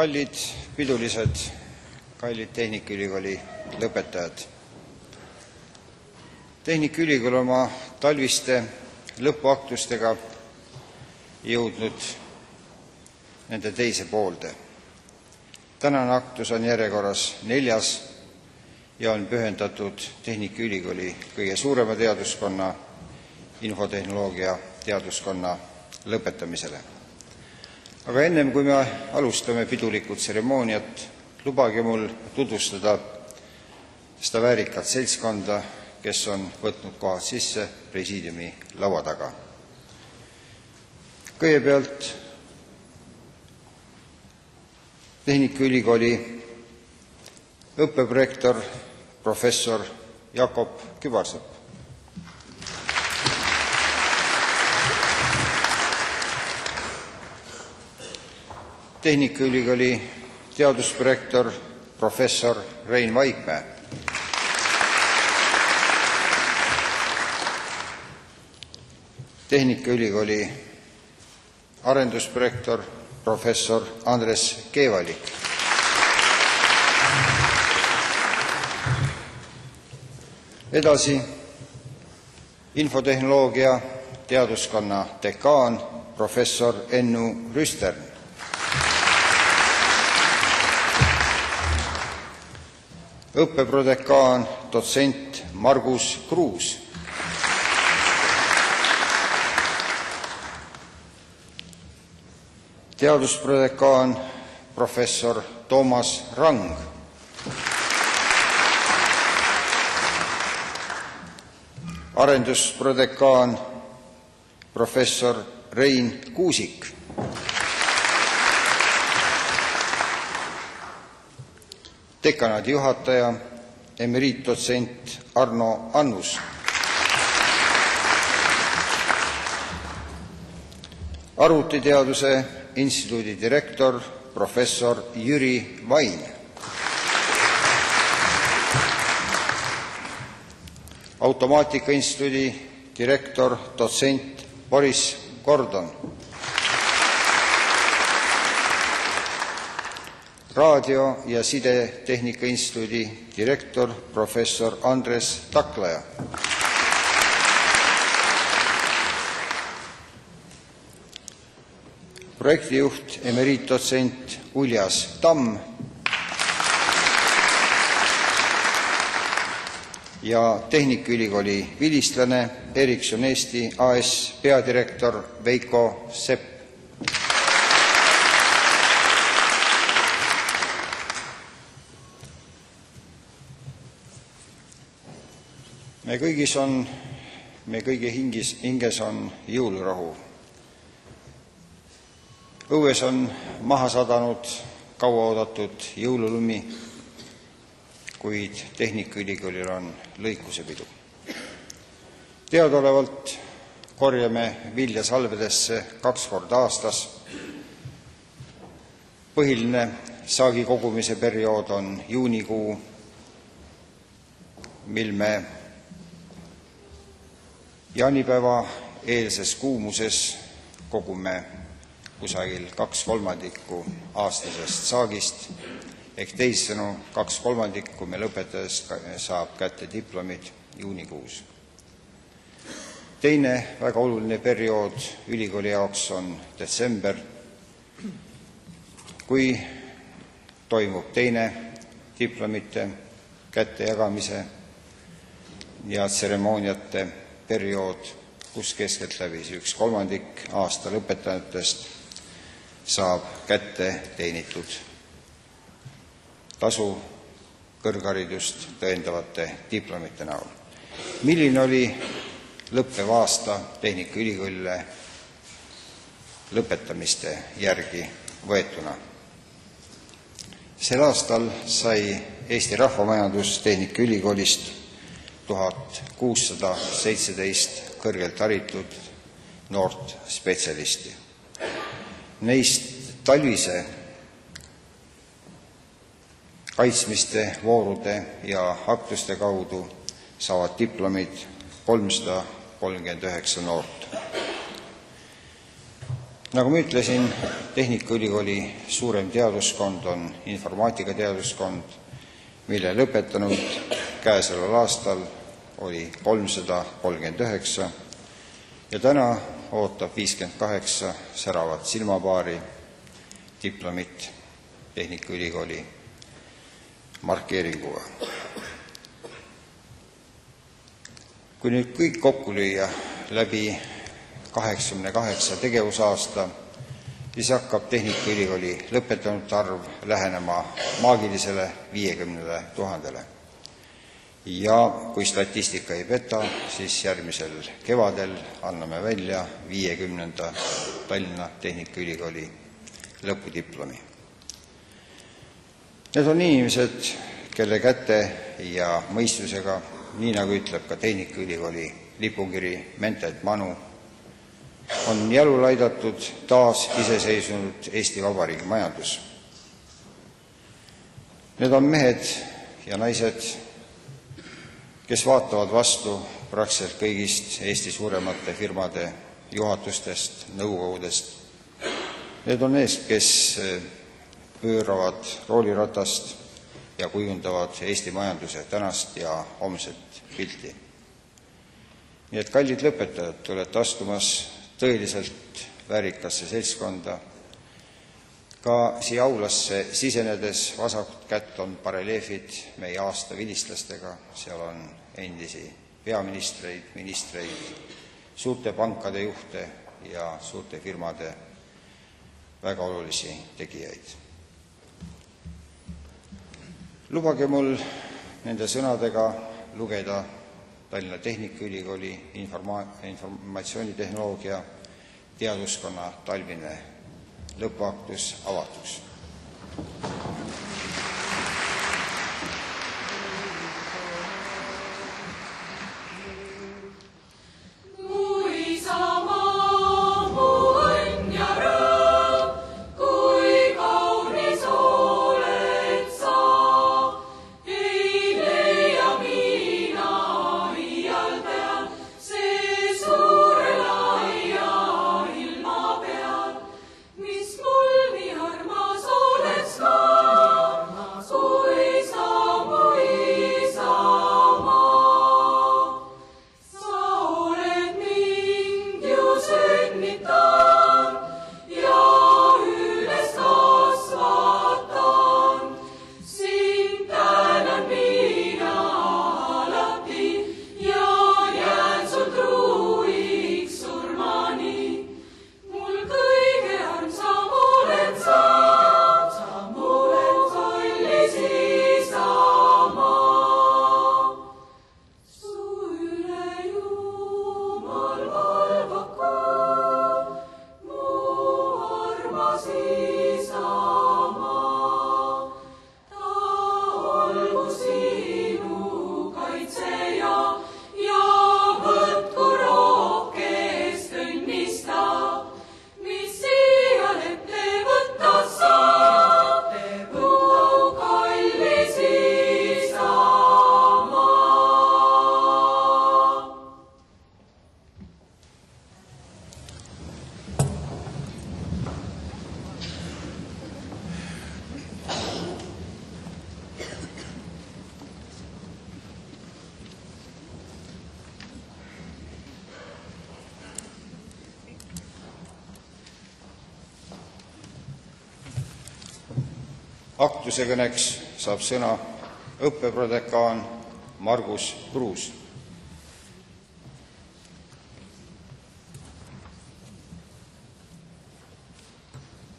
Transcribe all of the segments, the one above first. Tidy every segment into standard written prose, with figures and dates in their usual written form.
Kallid pidulised, kallid Tehnikaülikooli lõpetajad. Tehnikaülikool oma talviste lõpuaktustega jõudnud nende teise poolde. Tänane aktus on järjekorras 4. ja on pühendatud Tehnikaülikooli kõige suurema teaduskonna, infotehnoloogia teaduskonna lõpetamisele. Aga ennem kui me alustame pidulikud tseremooniat, lubage mul tutvustada seda väärikat seltskonda, kes on võtnud kohad sisse presiidiumi laua taga. Kõigepealt Tehnikaülikooli õppeprorektor professor Jakob Kübarsepp. Tehnikaülikooli teadusprorektor professor Rein Vaikmäe. Tehnikaülikooli arendusprorektor professor Andres Keevalik. Edasi infotehnoloogia teaduskonna dekaan professor Ennu Rüstern. Õppeprodekaan dotsent Margus Kruus. Teadusprodekaan professor Toomas Rang. Arendusprodekaan professor Rein Kuusik. Dekanaadi juhataja emeriitdotsent Arno Annus. Arvutiteaduse instituudi direktor professor Jüri Vain. Automaatika instituudi direktor dotsent Boris Gordon. Radio- ja sidetehnika instituudi direktor professor Andres Taklaja. Projektijuht emeriitdotsent Uljas Tamm ja Tehnikaülikooli vilistlane Ericsson Eesti AS peadirektor Veiko Sepp. Me kõigi hinges on jõulurahu. Õues on maha sadanud kauaoodatud jõululumi, kuid Tehnikaülikoolil on lõikusepidu. Teadaolevalt korjame vilja salvedesse 2 korda aastas. Põhiline saagi kogumise periood on juunikuu, mil me jaanipäeva eelses kuumuses kogume kusagil 2/3 aastasest saagist, ehk teissõnu 2/3 me lõpetades saab kätte diplomid juunikuus. Teine väga oluline periood ülikooli jaoks on detsember, kui toimub teine diplomite kättejagamise ja tseremooniate periood, kus keskeltläbi 1/3 aasta lõpetajatest saab kätte teenitud tasu kõrgharidust tõendavate diplomite näol. Milline oli lõppev aasta Tehnikaülikoolile lõpetamiste järgi võetuna? Sel aastal sai Eesti rahvamajandus Tehnikaülikoolist 1617 kõrgelt haritud noort spetsialisti. Neist talvise kaitsmiste, voorude ja aktuste kaudu saavad diplomid 339 noort. Nagu ma ütlesin, Tehnikaülikooli suurem teaduskond on informaatikateaduskond, mille lõpetanud käesoleval aastal oli 339 ja täna ootab 58 säravat silmapaari diplomit Tehnikaülikooli markeeringuga. Kui nüüd kõik kokku lüüa läbi 88 tegevusaasta, siis hakkab Tehnikaülikooli lõpetanute arv lähenema maagilisele 50 000. Ja kui statistika ei peta, siis järgmisel kevadel anname välja 50. Tallinna Tehnikaülikooli lõpudiplomi. Need on inimesed, kelle käte ja mõistusega, nii nagu ütleb ka Tehnikaülikooli lipukiri Mented Manu, on jalule aidatud taas iseseisvunud Eesti Vabariigi majandus. Need on mehed ja naised, kes vaatavad vastu praktiliselt kõigist Eesti suuremate firmade juhatustest, nõukogudest. Need on need, kes pööravad rooliratast ja kujundavad Eesti majanduse tänast ja homset pilti. Nii et kallid lõpetajad, te olete astumas tõeliselt väärikasse seltskonda. Ka siia aulasse sisenedes vasakut kätt on bareljeefid meie aasta vilistlastega, seal on endisi peaministreid, ministreid, suurte pankade juhte ja suurte firmade väga olulisi tegijaid. Lubage mul nende sõnadega lugeda Tallinna Tehnikaülikooli informatsioonitehnoloogia teaduskonna talvine lõpuaktus avatuks. Mis mul nii armas oled, Aktuse kõneks saab sõna õppeprodekaan Margus Kruus.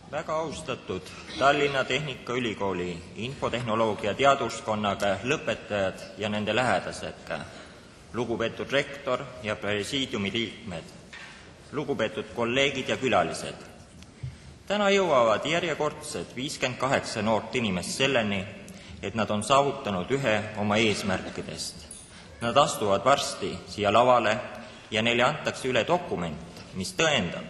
Väga austatud Tallinna Tehnikaülikooli infotehnoloogia teaduskonnaga lõpetajad ja nende lähedased, lugupeetud rektor ja presiidiumi liikmed, lugupeetud kolleegid ja külalised. Täna jõuavad järjekordsed 58 noort inimest selleni, et nad on saavutanud ühe oma eesmärkidest. Nad astuvad varsti siia lavale ja neile antakse üle dokument, mis tõendab,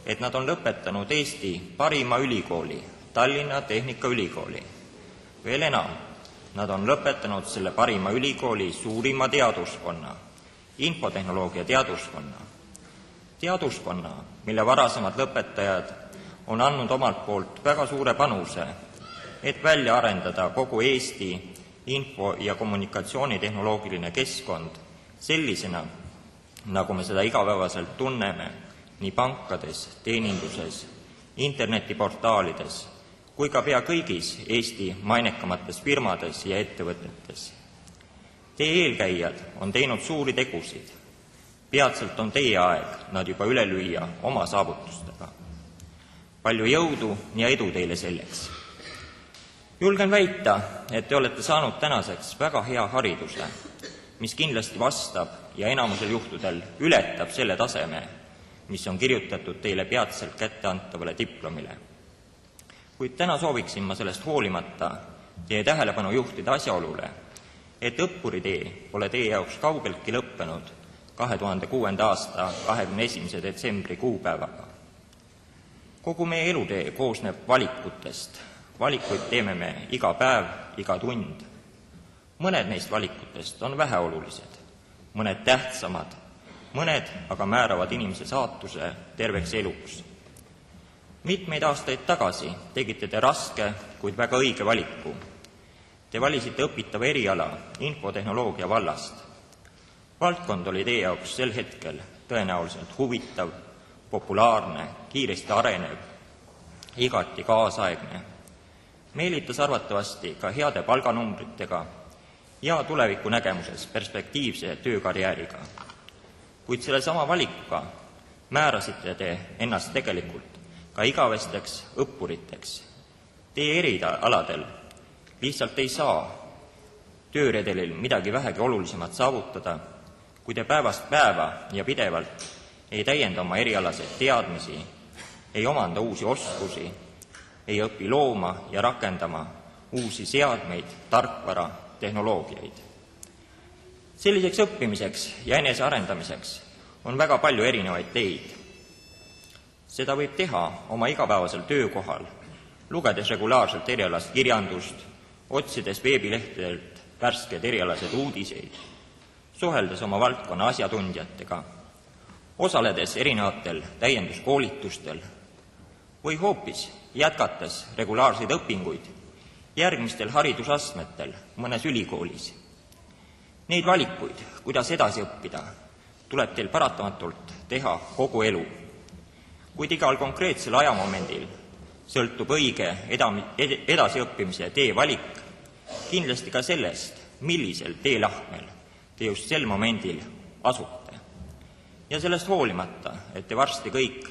et nad on lõpetanud Eesti parima ülikooli, Tallinna Tehnikaülikooli. Veel enam, nad on lõpetanud selle parima ülikooli suurima teaduskonna, infotehnoloogia teaduskonna. Teaduskonna, mille varasemad lõpetajad on andnud omalt poolt väga suure panuse, et välja arendada kogu Eesti info- ja kommunikatsioonitehnoloogiline keskkond sellisena, nagu me seda igapäevaselt tunneme, nii pankades, teeninduses, internetiportaalides kui ka pea kõigis Eesti mainekamates firmades ja ettevõtetes. Teie eelkäijad on teinud suuri tegusid. Peatselt on teie aeg nad juba üle lüüa oma saavutustega. Palju jõudu ja edu teile selleks. Julgen väita, et te olete saanud tänaseks väga hea hariduse, mis kindlasti vastab ja enamusel juhtudel ületab selle taseme, mis on kirjutatud teile peatselt kätteantavale diplomile. Kuid täna sooviksin ma sellest hoolimata teie tähelepanu juhtida asjaolule, et õppuritee pole teie jaoks kaugeltki lõppenud 2006. aasta 21. detsembri kuupäevaga. Kogu meie elutee koosneb valikutest. Valikuid teeme me iga päev, iga tund. Mõned neist valikutest on väheolulised, mõned tähtsamad, mõned aga määravad inimese saatuse terveks eluks. Mitmeid aastaid tagasi tegite te raske, kuid väga õige valiku. Te valisite õpitava eriala infotehnoloogia vallast. Valdkond oli teie jaoks sel hetkel tõenäoliselt huvitav, populaarne, kiiresti arenev, igati kaasaegne. Meelitas arvatavasti ka heade palganumbritega ja tulevikunägemuses perspektiivse töökarjääriga. Kuid selle sama valikuga määrasite te ennast tegelikult ka igavesteks õppuriteks. Teie erialadel lihtsalt ei saa tööredelil midagi vähegi olulisemat saavutada, kui te päevast päeva ja pidevalt ei täienda oma erialaseid teadmisi, ei omanda uusi oskusi, ei õpi looma ja rakendama uusi seadmeid, tarkvara, tehnoloogiaid. Selliseks õppimiseks ja enesearendamiseks on väga palju erinevaid teid. Seda võib teha oma igapäevasel töökohal, lugedes regulaarselt erialast kirjandust, otsides veebilehtedelt värsked erialased uudiseid, suheldes oma valdkonna asjatundjatega, osaledes erinevatel täienduskoolitustel või hoopis jätkates regulaarseid õpinguid järgmistel haridusastmetel mõnes ülikoolis. Neid valikuid, kuidas edasi õppida, tuleb teil paratamatult teha kogu elu. Kuid igal konkreetsel ajamomendil sõltub õige edasiõppimise tee valik kindlasti ka sellest, millisel teelahkmel te just sel momendil asute. Ja sellest hoolimata, et te varsti kõik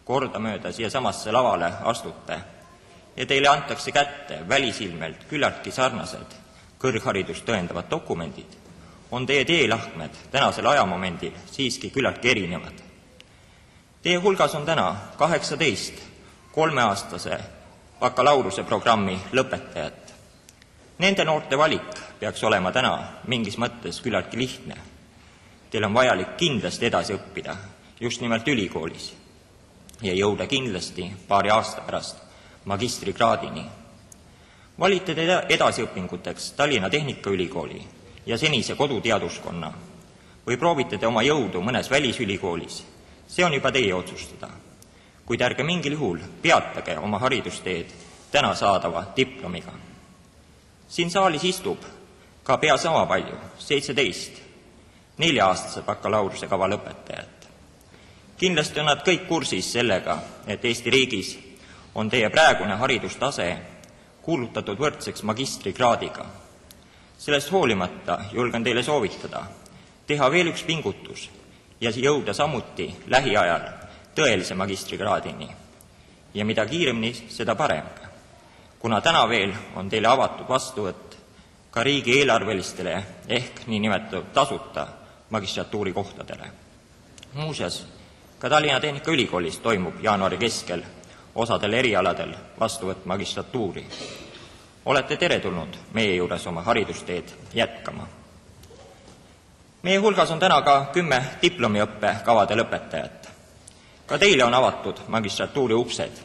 kordamööda siia samasse lavale astute ja teile antakse kätte välisilmelt küllaltki sarnased kõrgharidust tõendavad dokumendid, on teie teelahkmed tänasel ajamomendil siiski küllaltki erinevad. Teie hulgas on täna 18 kolmeaastase bakalaureuse programmi lõpetajat. Nende noorte valik peaks olema täna mingis mõttes küllaltki lihtne. Teil on vajalik kindlasti edasi õppida just nimelt ülikoolis ja jõuda kindlasti paari aasta pärast magistrikraadini. Valite te edasiõpinguteks Tallinna Tehnikaülikooli ja senise koduteaduskonna või proovite te oma jõudu mõnes välisülikoolis, see on juba teie otsustada. Kuid ärge mingil juhul peatage oma haridusteed täna saadava diplomiga. Siin saalis istub ka pea sama palju, 17 4-aastase bakalaureuse kava lõpetajat. Kindlasti on nad kõik kursis sellega, et Eesti riigis on teie praegune haridustase kuulutatud võrdseks magistrikraadiga. Sellest hoolimata julgen teile soovitada teha veel üks pingutus ja jõuda samuti lähiajal tõelise magistrikraadini. Ja mida kiiremini, seda parem, kuna täna veel on teile avatud vastuvõtt ka riigieelarvelistele ehk niinimetatud tasuta magistratuuri kohtadele. Muuseas, ka Tallinna Tehnikaülikoolis toimub jaanuari keskel osadel erialadel vastuvõtt magistratuuri. Olete teretulnud meie juures oma haridusteed jätkama. Meie hulgas on täna ka 10 diplomiõppe kavade lõpetajat. Ka teile on avatud magistratuuri uksed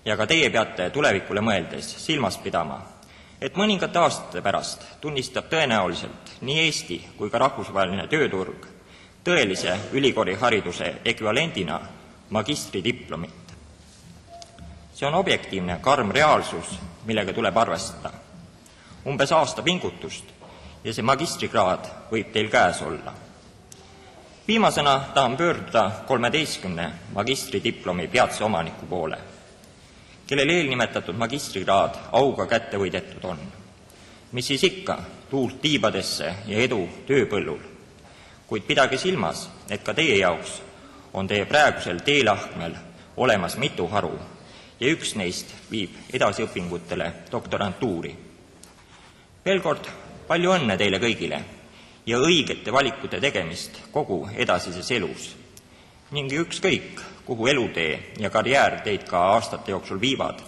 ja ka teie peate tulevikule mõeldes silmas pidama, et mõningate aastate pärast tunnistab tõenäoliselt nii Eesti kui ka rahvusvaheline tööturg tõelise ülikoolihariduse ekvivalendina magistridiplomit. See on objektiivne karm reaalsus, millega tuleb arvestada. Umbes aasta pingutust ja see magistrikraad võib teil käes olla. Viimasena tahan pöörduda 13 magistridiplomi peatse omaniku poole, kellel eelnimetatud magistrikraad auga kätte võidetud on. Mis siis ikka, tuult tiibadesse ja edu tööpõllul. Kuid pidage silmas, et ka teie jaoks on teie praegusel teelahkmel olemas mitu haru ja üks neist viib edasiõpingutele doktorantuuri. Veel kord palju õnne teile kõigile ja õigete valikute tegemist kogu edasises elus. Ning ükskõik, kuhu elutee ja karjäär teid ka aastate jooksul viivad,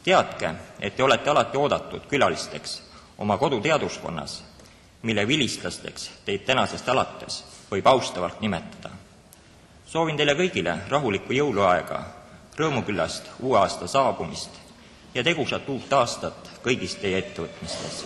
teadke, et te olete alati oodatud külalisteks oma koduteaduskonnas, mille vilistlasteks teid tänasest alates võib austavalt nimetada. Soovin teile kõigile rahulikku jõuluaega, rõõmuküllast uue aasta saabumist ja tegusat uut aastat kõigis teie ettevõtmistes.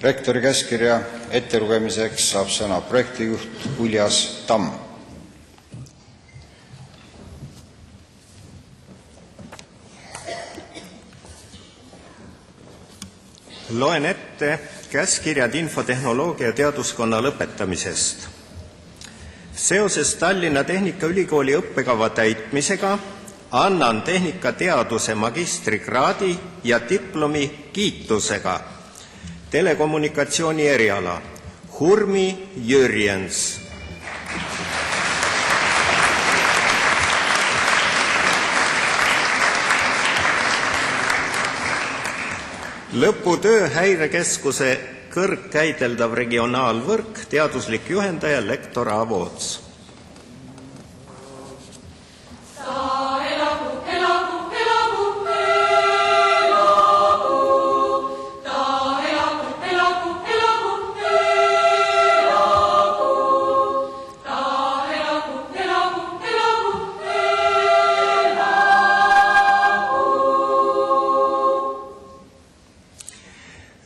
Rektori käskkirja ettelugemiseks saab sõna projektijuht Uljas Tamm. Loen ette käskkirjad infotehnoloogia teaduskonna lõpetamisest. Seoses Tallinna Tehnikaülikooli õppekava täitmisega annan tehnikateaduse magistrikraadi ja diplomi kiitusega telekommunikatsiooni eriala Hurmi Jürjens. lõputöö Häirekeskuse kõrgkäideldav regionaalvõrk, teaduslik juhendaja lektor Aavo Ots.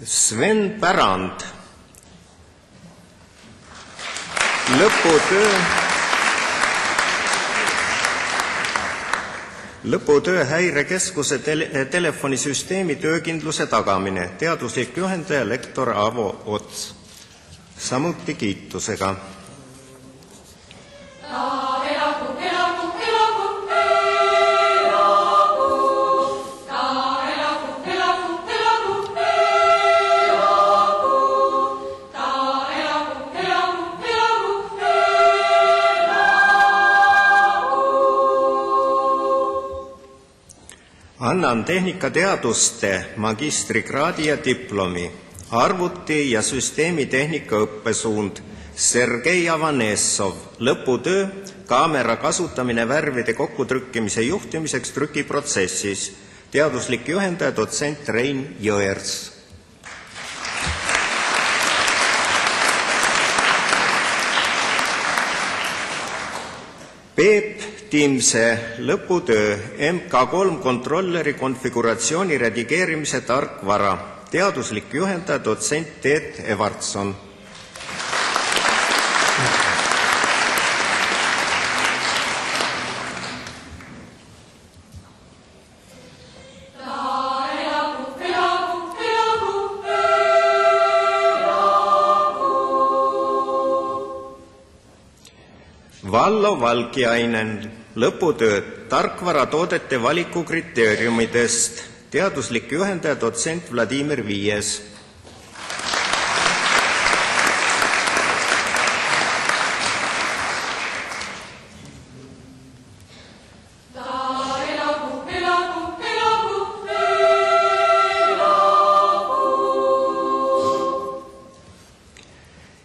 Sven Pärand, lõputöö Häirekeskuse telefonisüsteemi töökindluse tagamine, teaduslik juhendaja lektor Aavo Ots, samuti kiitusega. Annan tehnikateaduste magistrikraadi ja diplomi, arvuti- ja süsteemitehnika õppesuund Sergei Avanessov, lõputöö kaamera kasutamine värvide kokkutrükkimise juhtimiseks trükiprotsessis, teaduslik juhendaja dotsent Rein Jõers. Peep Timse, lõputöö MK3 kontrolleri konfiguratsiooni redigeerimise tarkvara, teaduslik juhendaja dotsent Teet Evartson. Vallo Valkiainen, lõputöö tarkvaratoodete valiku kriteeriumidest, teaduslik juhendaja dotsent Vladimir Viies.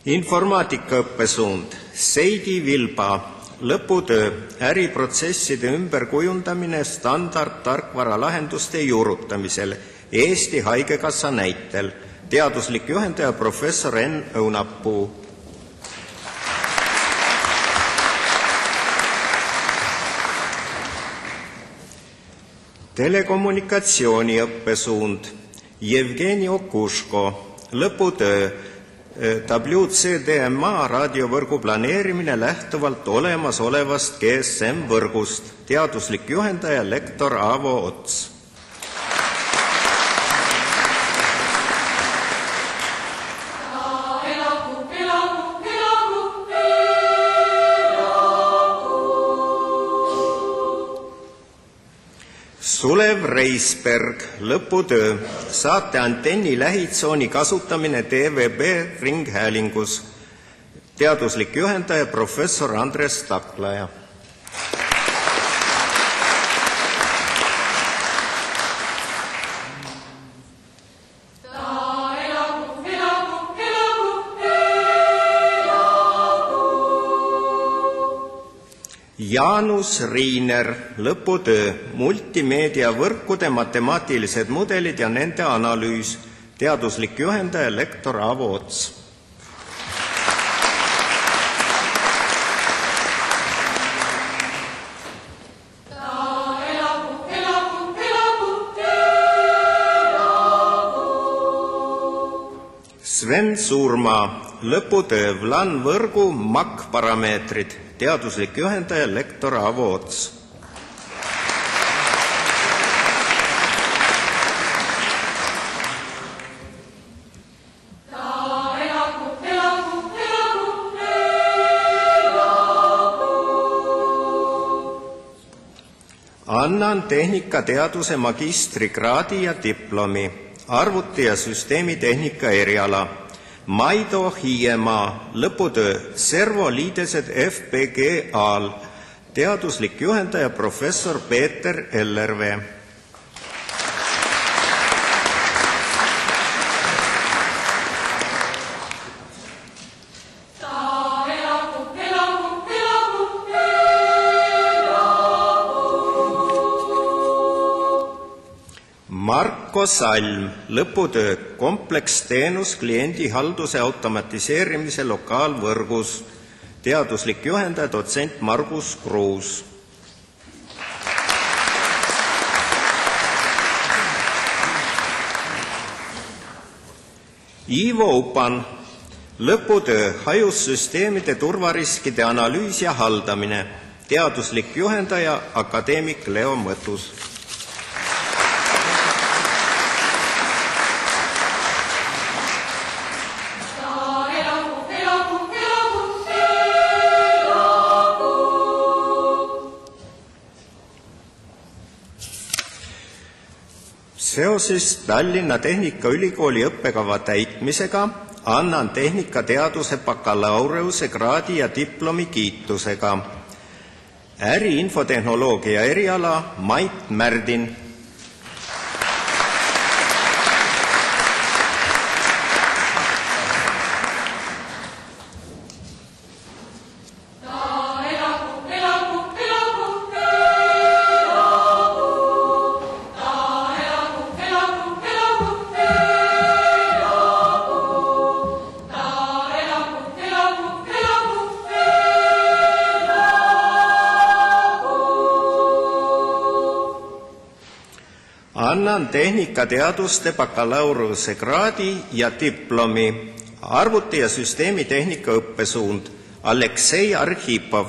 Informaatikaõppesuund Seidi Vilba, lõputöö äriprotsesside ümberkujundamine standardtarkvaralahenduste juurutamisel Eesti Haigekassa näitel, teaduslik juhendaja professor Enn Õunapuu. Telekommunikatsiooni õppesuund Jevgeni Okuško, lõputöö WCDMA raadiovõrgu planeerimine lähtuvalt olemasolevast GSM võrgust, teaduslik juhendaja lektor Aavo Ots. Sulev Reisberg, lõputöö saate antenni lähitsooni kasutamine TVB ringhäälingus, teaduslik juhendaja professor Andres Taklaja. Jaanus Riiner, lõputöö multimeediavõrkude matemaatilised mudelid ja nende analüüs, teaduslik juhendaja lektor Aavo Ots. Sven Suurmaa, lõputöö VLAN-võrgu MAC-parameetrid, teaduslik juhendaja lektor Aavo Ots. Annan tehnikateaduse magistrikraadi ja diplomi, arvuti- ja süsteemitehnika eriala. Maido Hiiemaa, lõputöö servoliidesed FPGA-l, teaduslik juhendaja professor Peeter Ellervee. Marko Salm, lõputöö kompleksteenus kliendihalduse automatiseerimise lokaalvõrgus, teaduslik juhendaja dotsent Margus Kruus. Ivo Upan, lõputöö hajussüsteemide turvariskide analüüs ja haldamine, teaduslik juhendaja akadeemik Leo Mõttus. Seoses Tallinna Tehnikaülikooli õppekava täitmisega annan tehnikateaduse bakalaureuse kraadi ja diplomi kiitusega. Äriinfotehnoloogia eriala Mait Märdin. Annan tehnikateaduste bakalaureuse kraadi ja diplomi, arvuti- ja süsteemitehnika õppesuund, Aleksei Arhipov.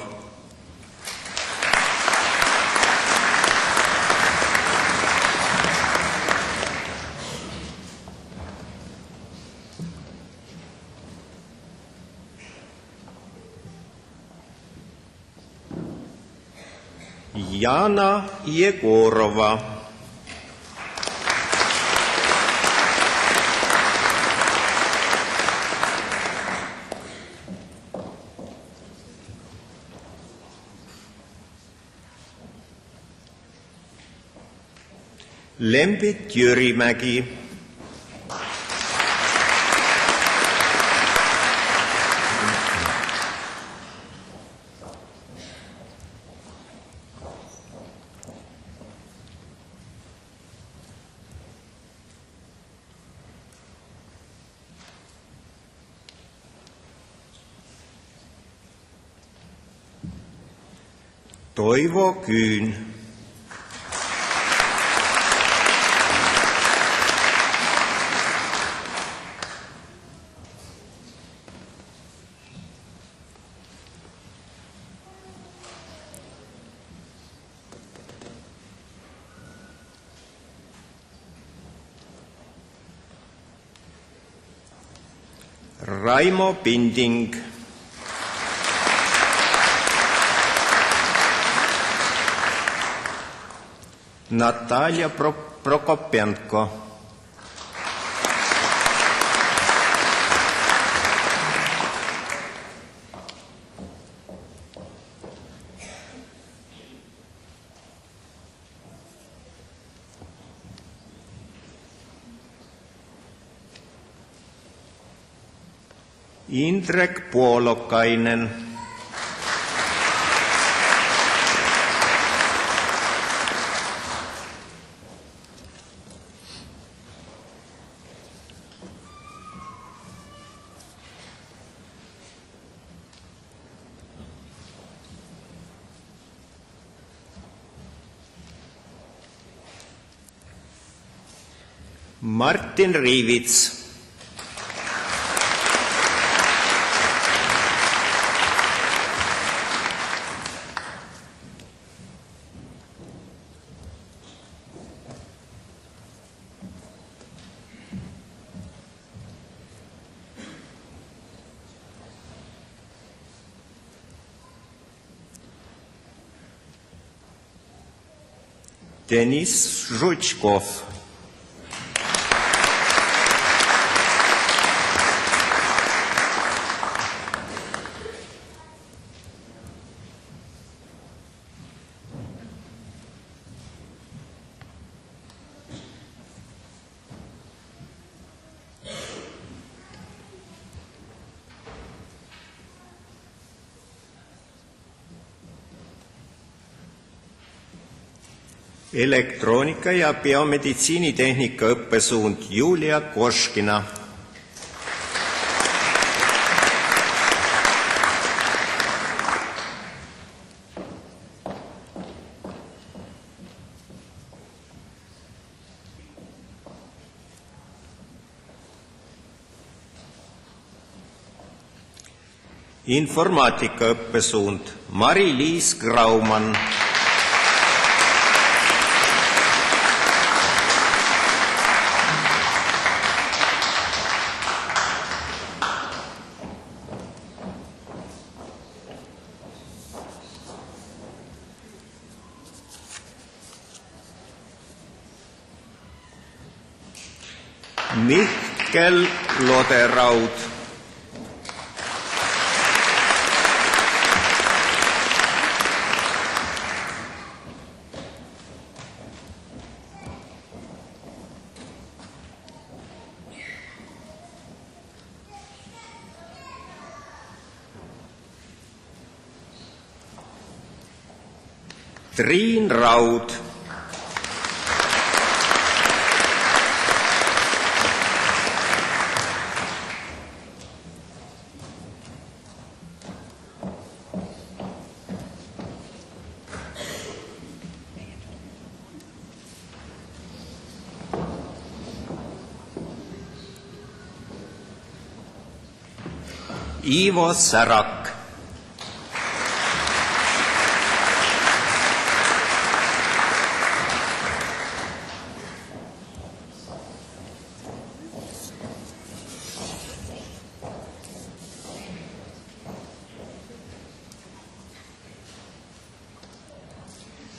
Jana Jegorova. Lembit Jürimägi. Toivo Küün. Raimo Pinding. Natalia Prokopenko. Indrek Puolokainen. Martin Riivits. Denis Žučkov. Elektroonika- ja biomeditsiinitehnika õppesuund Julia Koškina. Informaatika õppesuund Mari-Liis Graumann. Mihkel Loderaud. Triin Raud. Ivo Särak.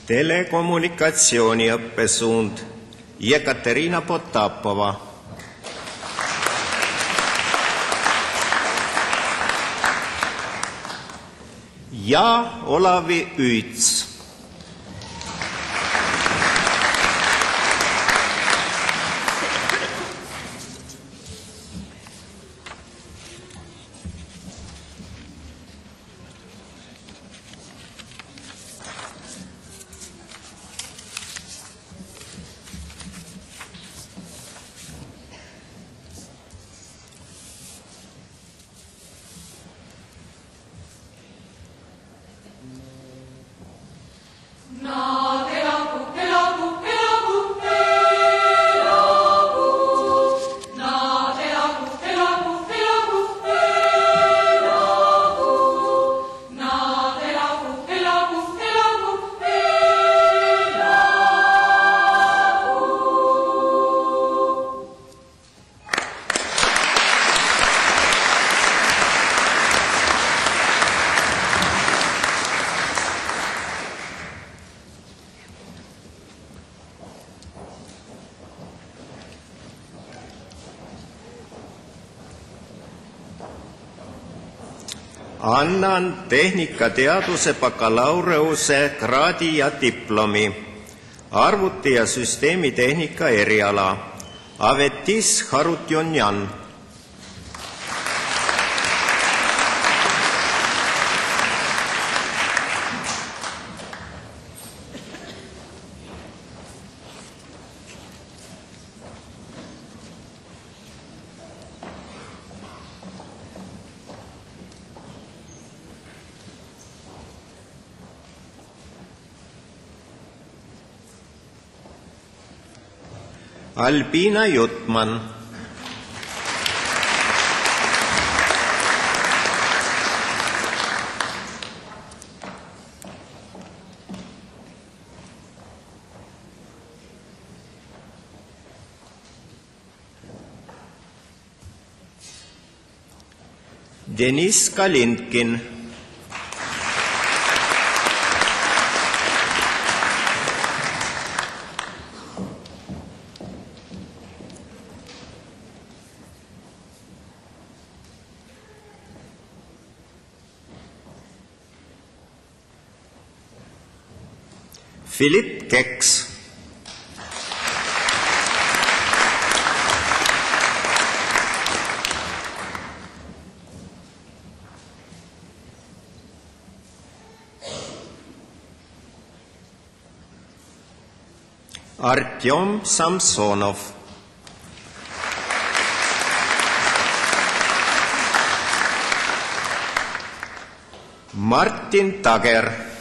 Telekommunikatsiooni õppesuund Jekaterina Potapova. Ja Olavi Üüts. Annan tehnikateaduse bakalaureuse kraadi ja diplomi, arvuti- ja süsteemitehnika eriala, Avetis Harutjonjan. Albina Jutman. Denis Kalintkin. Philip Keks. Artjom Samsonov. Martin Tager.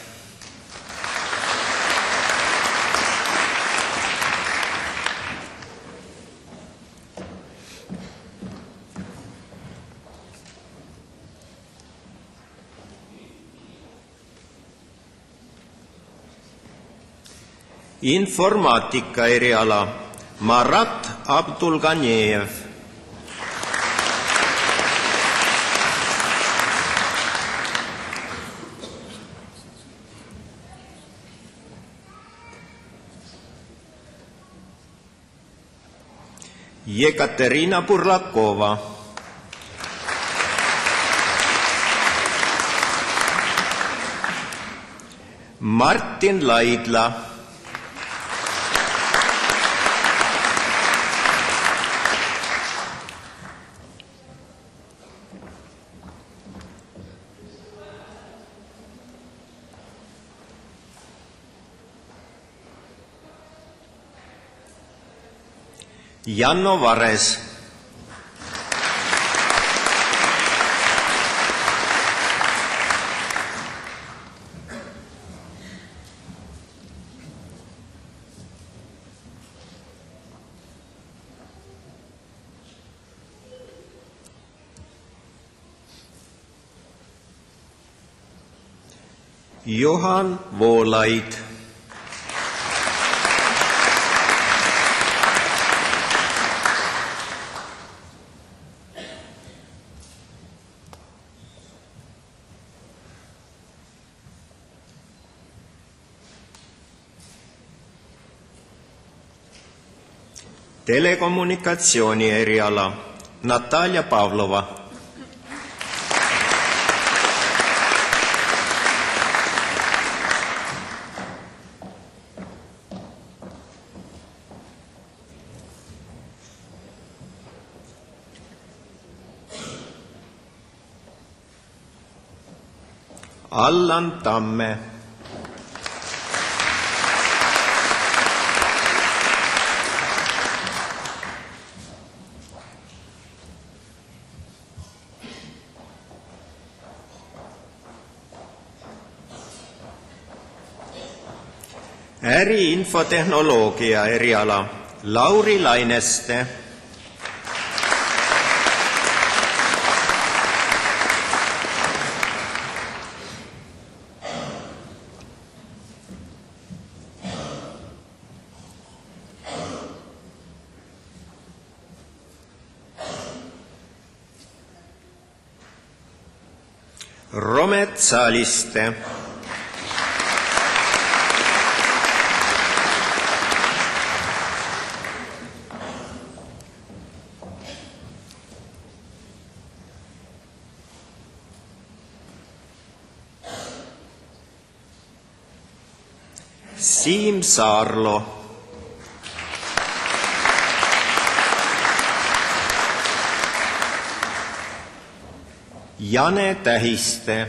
Informaatika eriala Marat Abdulganiev. Yekaterina Burlakova. Martin Laidla. Janno Vares. Johan Voolaid. Telekommunikatsiooni eriala Natalja Pavlova. Allan Tamme. Äriinfotehnoloogia eriala Lauri Laineste. Romet Saliste. Siim Saarlo. Jane Tähiste.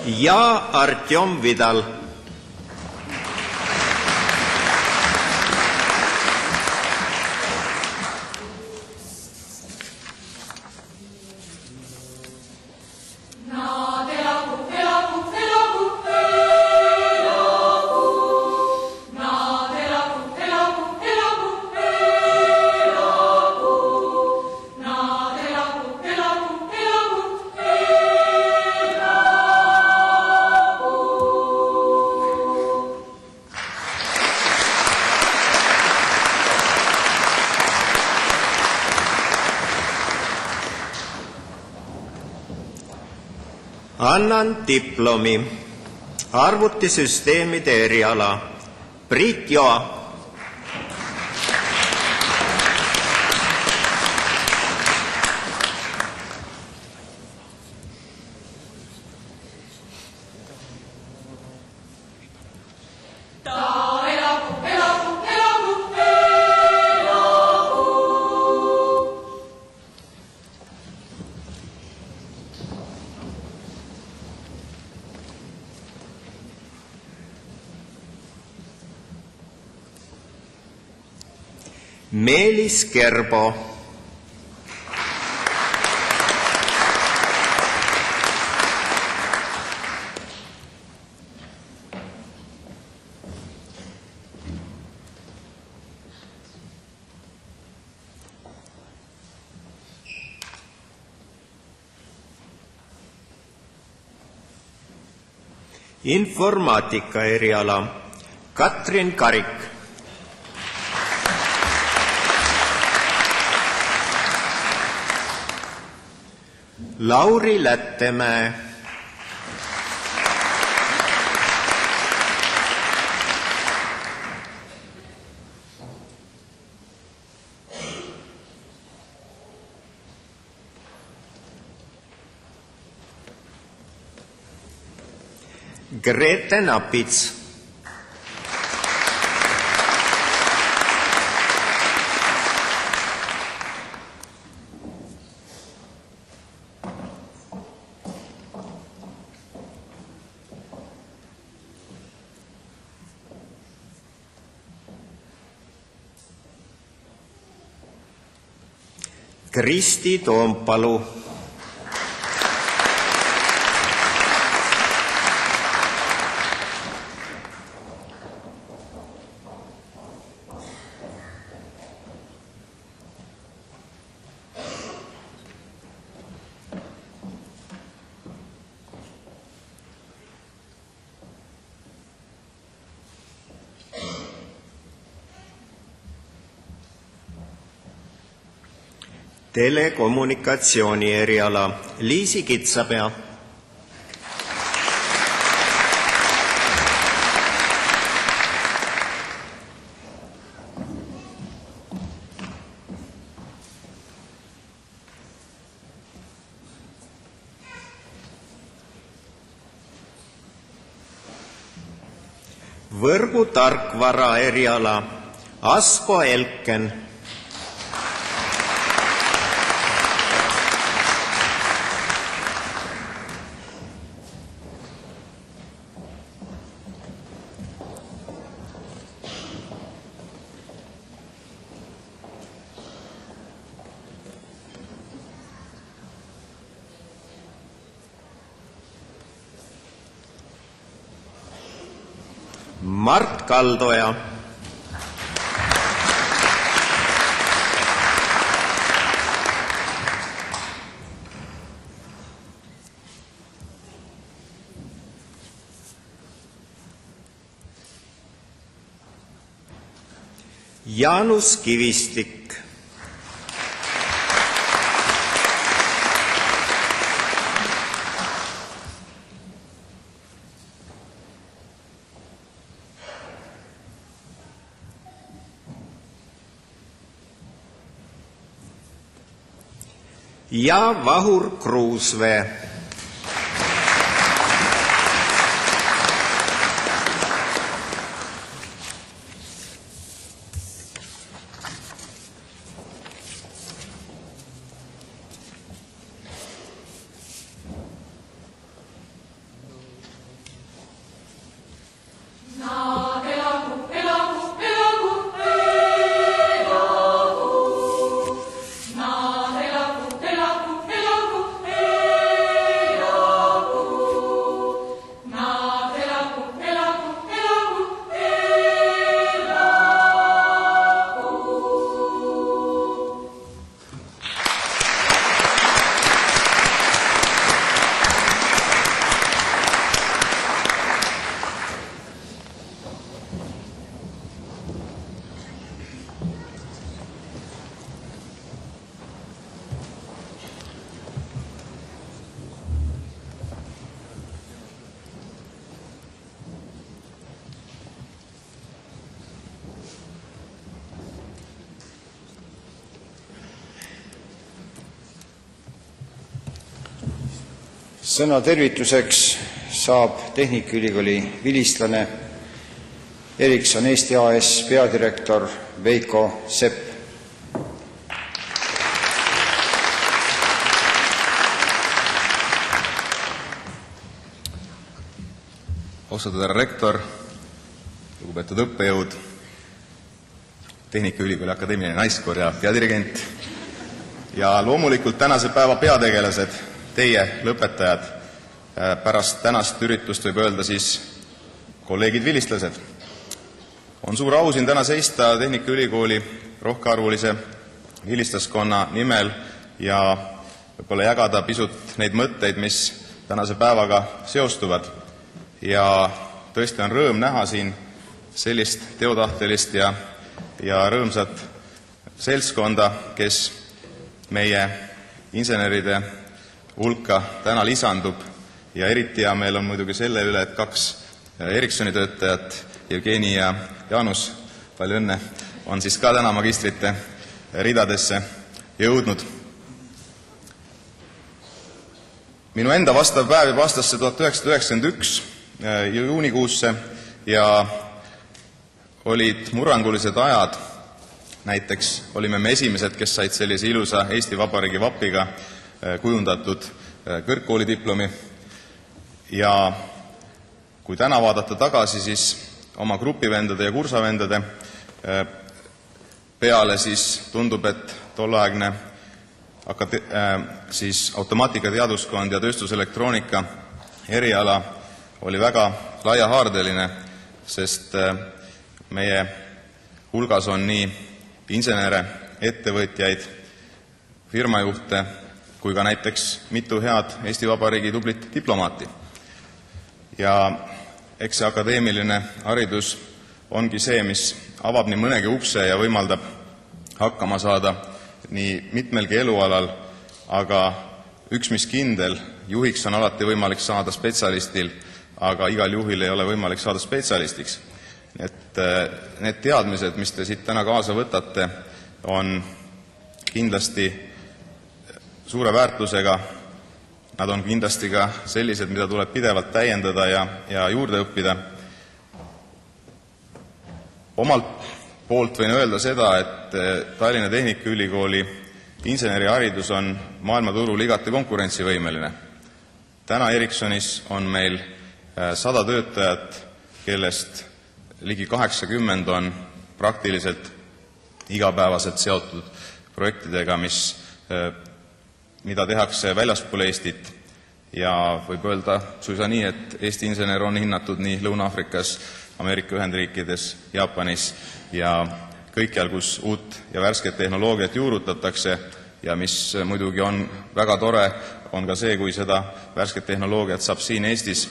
Ja Artjom Vidal. Annan diplomi arvutisüsteemide eriala Priit Joa. Meelis Kerbo, informaatika eriala Katrin Karik, Lauri Lättemäe, Grete Napits, Kristi Toompalu, telekommunikatsiooni eriala Liisi Kitsapea, võrgutarkvara eriala Asko Elken, Mart Kaldoja, Jaanus Kivistik, ja Vahur Kruusvee. Sõna tervituseks saab Tehnikaülikooli vilistlane Ericsson Eesti AS peadirektor Veiko Sepp. Austatud härra rektor, lugupeetud õppejõud, Tehnikaülikooli Akadeemiline Naiskoor ja peadirigent. Ja loomulikult tänase päeva peategelased, teie lõpetajad, pärast tänast üritust võib öelda siis kolleegid vilistlased. On suur au siin täna seista Tehnikaülikooli rohkearvulise vilistlaskonna nimel ja võib-olla jagada pisut neid mõtteid, mis tänase päevaga seostuvad. Ja tõesti on rõõm näha siin sellist teotahtelist ja rõõmsat seltskonda, kes meie inseneride hulka täna lisandub ja eriti hea meel on muidugi selle üle, et 2 Ericssoni töötajat, Jevgeni ja Jaanus, palju õnne, on siis ka täna magistrite ridadesse jõudnud. Minu enda vastav päev juba aastasse 1991 juunikuusse ja olid murrangulised ajad. Näiteks olime me esimesed, kes said sellise ilusa Eesti Vabariigi vapiga kujundatud kõrgkoolidiplomi. Ja kui täna vaadata tagasi, siis oma grupivendade ja kursavendade peale siis tundub, et tolleaegne siis automaatika-teaduskond ja tööstuselektroonika eriala oli väga laiahaardeline, sest meie hulgas on nii insenere, ettevõtjaid, firmajuhte kui ka näiteks mitu head Eesti Vabariigi tublit diplomaati. Ja eks see akadeemiline haridus ongi see, mis avab nii mõnegi ukse ja võimaldab hakkama saada nii mitmelgi elualal, aga üks mis kindel, juhiks on alati võimalik saada spetsialistil, aga igal juhil ei ole võimalik saada spetsialistiks. Et need teadmised, mis te siit täna kaasa võtate, on kindlasti suure väärtusega. Nad on kindlasti ka sellised, mida tuleb pidevalt täiendada ja juurde õppida. Omalt poolt võin öelda seda, et Tallinna Tehnikaülikooli inseneriharidus on maailmaturul igati konkurentsivõimeline. Täna Ericssonis on meil 100 töötajat, kellest ligi 80 on praktiliselt igapäevaselt seotud projektidega, mida tehakse väljaspool Eestit ja võib öelda suisa nii, et Eesti insener on hinnatud nii Lõuna-Aafrikas, Ameerika Ühendriikides, Jaapanis ja kõikjal, kus uut ja värsket tehnoloogiat juurutatakse ja mis muidugi on väga tore, on ka see, kui seda värsket tehnoloogiat saab siin Eestis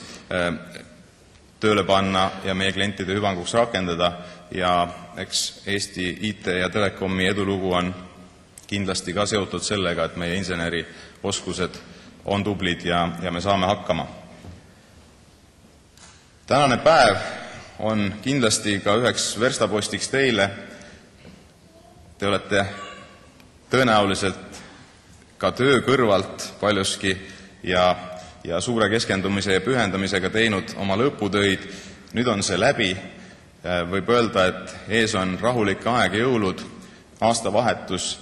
tööle panna ja meie klientide hüvanguks rakendada ja eks Eesti IT ja telekomi edulugu on kindlasti ka seotud sellega, et meie inseneri oskused on tublid ja me saame hakkama. Tänane päev on kindlasti ka üheks verstapostiks teile. Te olete tõenäoliselt ka töö kõrvalt paljuski ja suure keskendumise ja pühendamisega teinud oma lõputöid. Nüüd on see läbi. Võib öelda, et ees on rahulik aeg, jõulud, aastavahetus.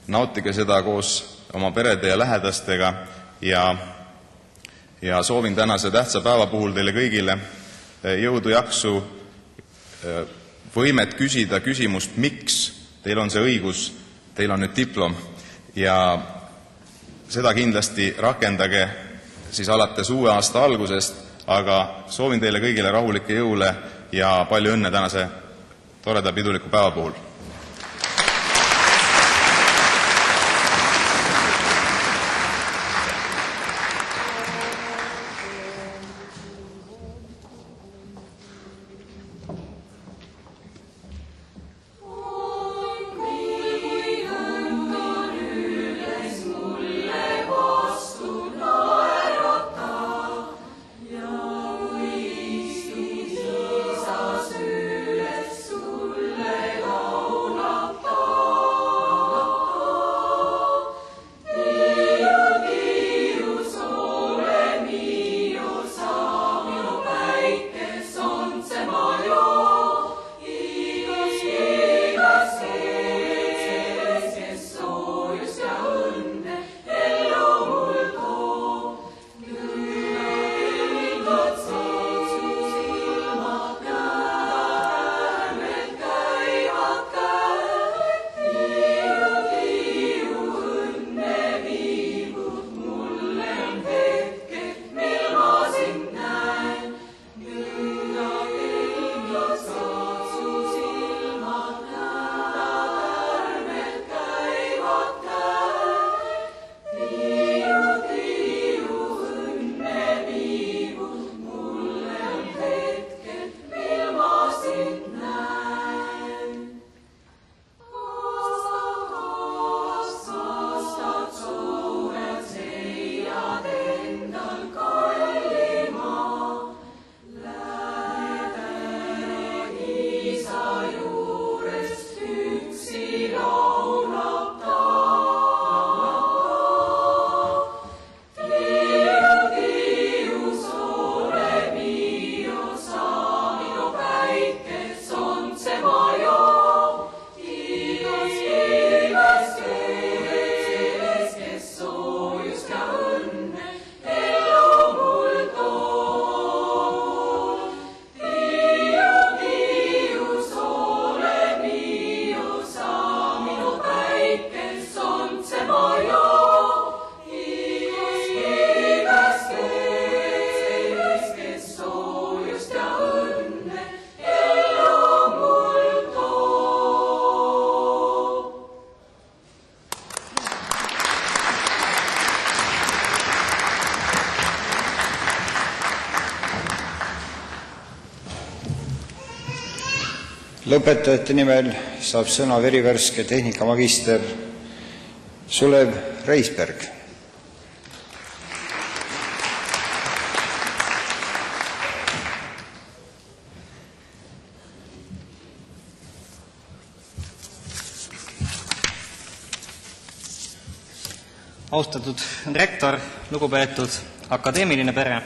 Nautige seda koos oma perede ja lähedastega ja soovin tänase tähtsa päeva puhul teile kõigile jõudu, jaksu, võimet küsida küsimust, miks teil on see õigus, teil on nüüd diplom ja seda kindlasti rakendage siis alates uue aasta algusest, aga soovin teile kõigile rahulikke jõule ja palju õnne tänase toreda piduliku päeva puhul. Sulle Lõpetajate nimel saab sõna verivärske tehnikamagister Sulev Reisberg. Austatud rektor, lugupeetud akadeemiline pere,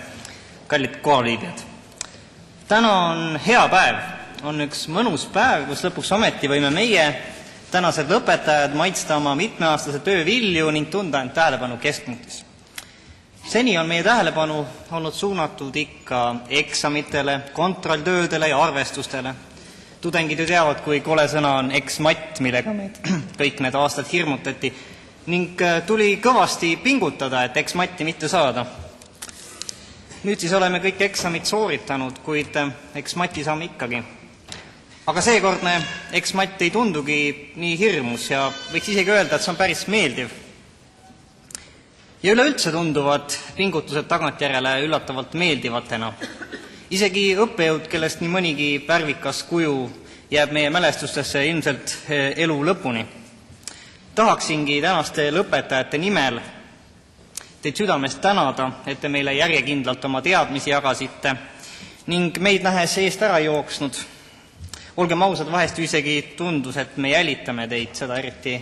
kallid kohaliibjad. Täna on hea päev, on üks mõnus päev, kus lõpuks ometi võime meie, tänased lõpetajad, maitsta oma mitmeaastase töö vilju ning tunda end tähelepanu keskpunktis. Seni on meie tähelepanu olnud suunatud ikka eksamitele, kontrolltöödele ja arvestustele. Tudengid ju teavad, kui kole sõna on eksmatt, millega meid kõik need aastad hirmutati, ning tuli kõvasti pingutada, et eksmatti mitte saada. Nüüd siis oleme kõik eksamid sooritanud, kuid eksmatti saame ikkagi. Aga seekordne eksmatt ei tundugi nii hirmus ja võiks isegi öelda, et see on päris meeldiv. Ja üleüldse tunduvad pingutused tagantjärele üllatavalt meeldivatena. Isegi õppejõud, kellest nii mõnigi värvikas kuju jääb meie mälestustesse ilmselt elu lõpuni. Tahaksingi tänaste lõpetajate nimel teid südamest tänada, et te meile järjekindlalt oma teadmisi jagasite ning meid nähes eest ära jooksnud. Olgem ausad, vahest isegi tundus, et me jälitame teid, seda eriti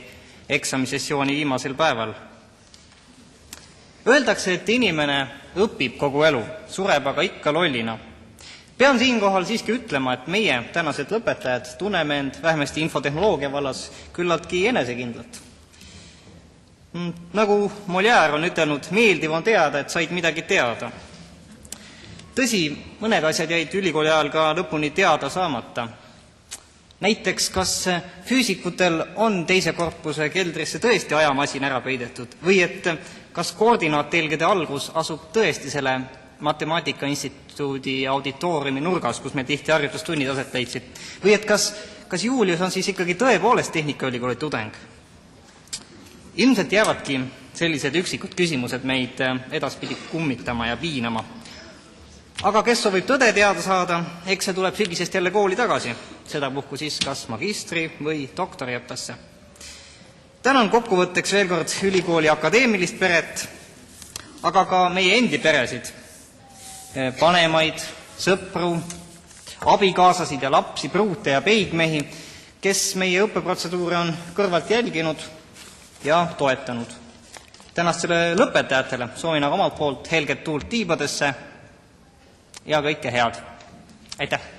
eksamisessiooni viimasel päeval. Öeldakse, et inimene õpib kogu elu, sureb aga ikka lollina. Pean siinkohal siiski ütlema, et meie tänased lõpetajad tunneme end vähemasti infotehnoloogia vallas küllaltki enesekindlalt. Nagu Molière on ütelnud, meeldiv on teada, et said midagi teada. Tõsi, mõned asjad jäid ülikooli ajal ka lõpuni teada saamata. Näiteks, kas füüsikutel on teise korpuse keldrisse tõesti ajamasin ära peidetud või et kas koordinaattelgede algus asub tõesti selle Matemaatika Instituudi auditooriumi nurgas, kus meil tihti harjutustunnid aset leidsid, või et kas Julius on siis ikkagi tõepoolest Tehnikaülikooli tudeng. Ilmselt jäävadki sellised üksikud küsimused meid edaspidi kummitama ja piinama. Aga kes soovib tõde teada saada, eks see tuleb sügisest jälle kooli tagasi, sedapuhku siis kas magistri või doktoriõppesse. Tänan kokkuvõtteks veel kord ülikooli akadeemilist peret, aga ka meie endi peresid, panemaid, sõpru, abikaasasid ja lapsi, pruute ja peigmehi, kes meie õppeprotseduure on kõrvalt jälginud ja toetanud. Tänastele lõpetajatele soovin aga omalt poolt helget tuult tiibadesse ja kõike head. Aitäh!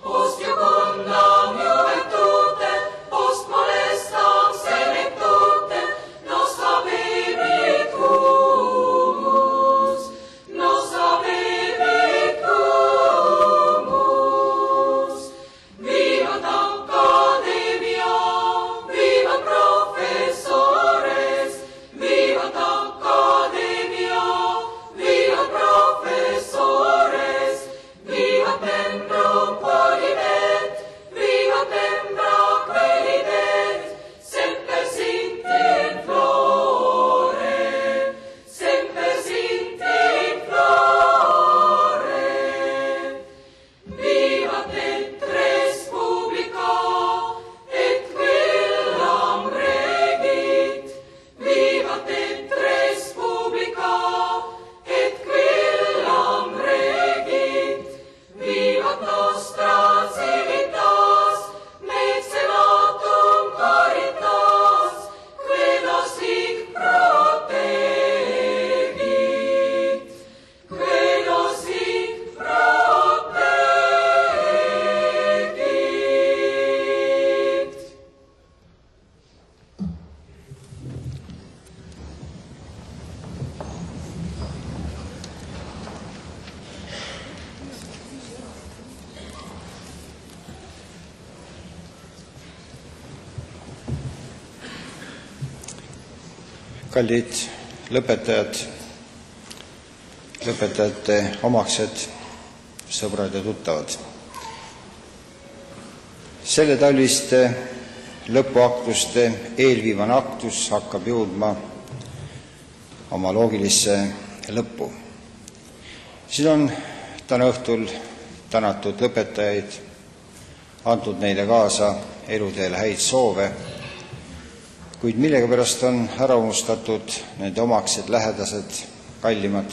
Post jucundam juventutem, post molestam Kallid lõpetajad, lõpetajate omaksed, sõbrad ja tuttavad. Selle talviste lõpuaktuste eelviimane aktus hakkab jõudma oma loogilisse lõppu. Siin on täna õhtul tänatud lõpetajaid, antud neile kaasa eluteel häid soove, kuid millegipärast on ära unustatud nende omaksed, lähedased, kallimad,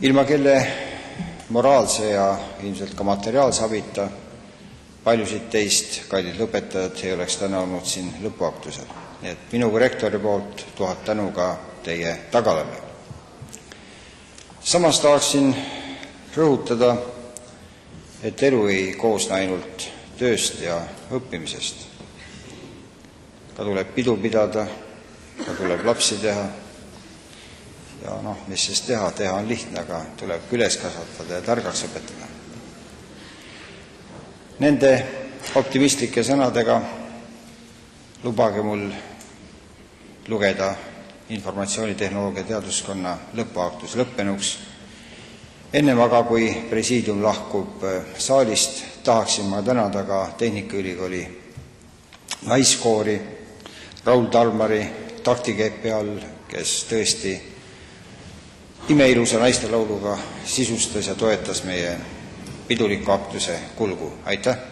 ilma kelle moraalse ja ilmselt ka materiaalse abita paljusid teist, kallid lõpetajad, ei oleks täna olnud siin lõpuaktusel. Nii et minu kui rektori poolt 1000 tänu ka teie tagalale. Samas tahaksin rõhutada, et elu ei koosne ainult tööst ja õppimisest. Ka tuleb pidu pidada, ka tuleb lapsi teha. Ja mis siis teha? Teha on lihtne, aga tuleb üles kasvatada ja targaks õpetada. Nende optimistlike sõnadega lubage mul lugeda informatsioonitehnoloogia teaduskonna lõpuaktus lõppenuks. Ennem aga, kui presiidium lahkub saalist, tahaksin ma tänada ka Tehnikaülikooli naiskoori, Raul Talmari taktikepi all, kes tõesti imeilusa naistelauluga sisustas ja toetas meie piduliku aktuse kulgu. Aitäh!